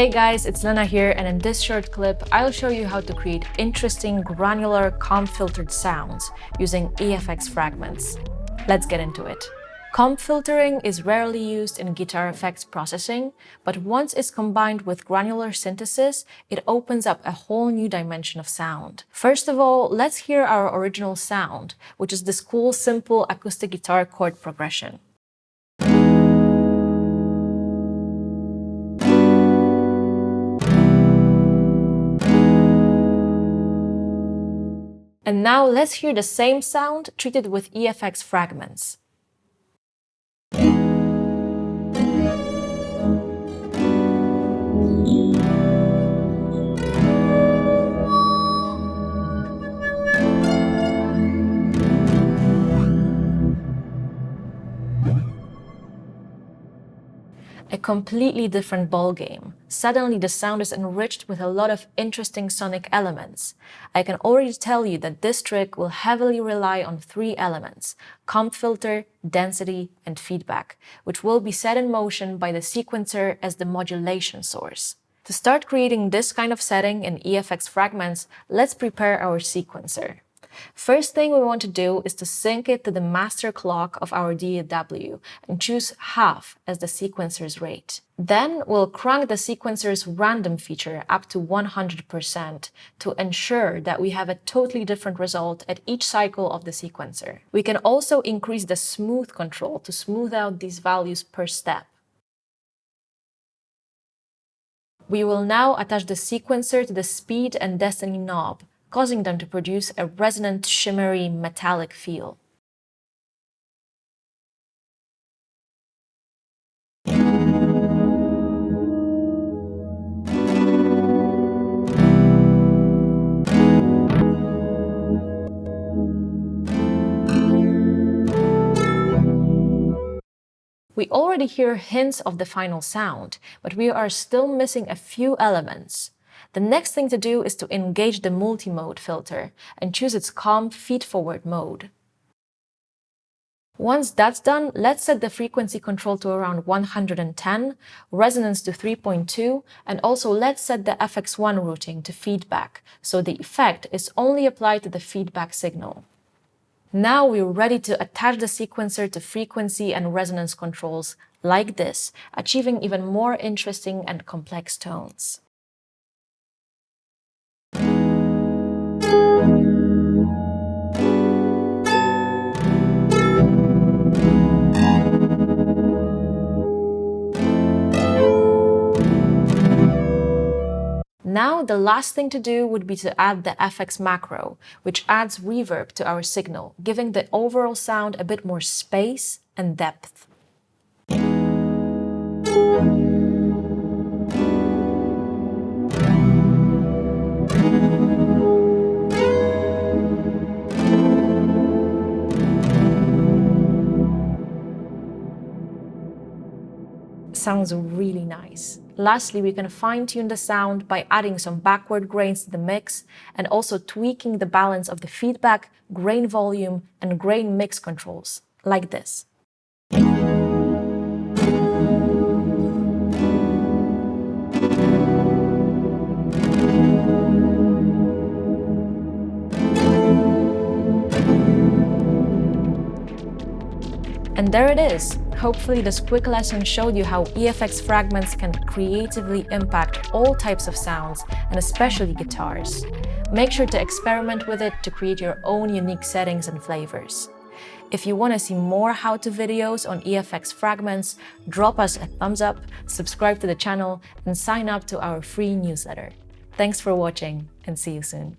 Hey guys, it's Lena here, and in this short clip, I'll show you how to create interesting granular comp filtered sounds using Efx Fragments. Let's get into it. Comp filtering is rarely used in guitar effects processing, but once it's combined with granular synthesis, it opens up a whole new dimension of sound. First of all, let's hear our original sound, which is this cool, simple acoustic guitar chord progression. And now let's hear the same sound treated with Efx Fragments. A completely different ballgame. Suddenly the sound is enriched with a lot of interesting sonic elements. I can already tell you that this trick will heavily rely on three elements: comp filter, density, and feedback, which will be set in motion by the sequencer as the modulation source. To start creating this kind of setting in Efx Fragments, let's prepare our sequencer. First thing we want to do is to sync it to the master clock of our DAW and choose half as the sequencer's rate. Then we'll crank the sequencer's random feature up to 100% to ensure that we have a totally different result at each cycle of the sequencer. We can also increase the smooth control to smooth out these values per step. We will now attach the sequencer to the speed and density knob, causing them to produce a resonant, shimmery, metallic feel. We already hear hints of the final sound, but we are still missing a few elements. The next thing to do is to engage the multi-mode filter and choose its comp feed-forward mode. Once that's done, let's set the frequency control to around 110, resonance to 3.2, and also let's set the FX1 routing to feedback, so the effect is only applied to the feedback signal. Now we're ready to attach the sequencer to frequency and resonance controls like this, achieving even more interesting and complex tones. Now the last thing to do would be to add the Efx macro, which adds reverb to our signal, giving the overall sound a bit more space and depth. Sounds really nice. Lastly, we can fine-tune the sound by adding some backward grains to the mix and also tweaking the balance of the feedback, grain volume, and grain mix controls, like this. And there it is. Hopefully this quick lesson showed you how Efx Fragments can creatively impact all types of sounds, and especially guitars. Make sure to experiment with it to create your own unique settings and flavors. If you want to see more how-to videos on Efx Fragments, drop us a thumbs up, subscribe to the channel, and sign up to our free newsletter. Thanks for watching, and see you soon.